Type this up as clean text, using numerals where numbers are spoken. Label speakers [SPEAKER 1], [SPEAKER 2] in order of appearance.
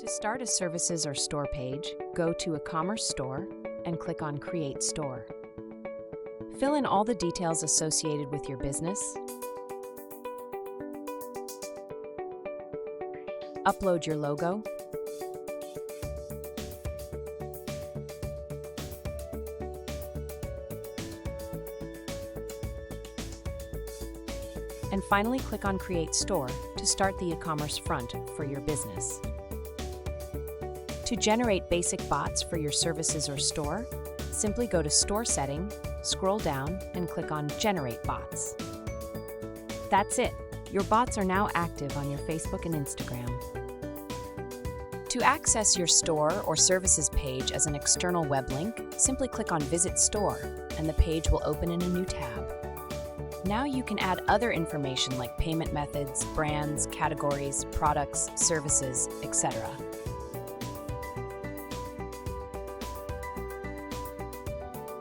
[SPEAKER 1] To start a services or store page, go to Ecommerce Store and click on Create Store. Fill in all the details associated with your business. Upload your logo. And finally, click on Create Store to start the e-commerce front for your business. To generate basic bots for your services or store, simply go to Store Setting, scroll down, and click on Generate Bots. That's it. Your bots are now active on your Facebook and Instagram. To access your store or services page as an external web link, simply click on Visit Store, and the page will open in a new tab. Now you can add other information like payment methods, brands, categories, products, services, etc.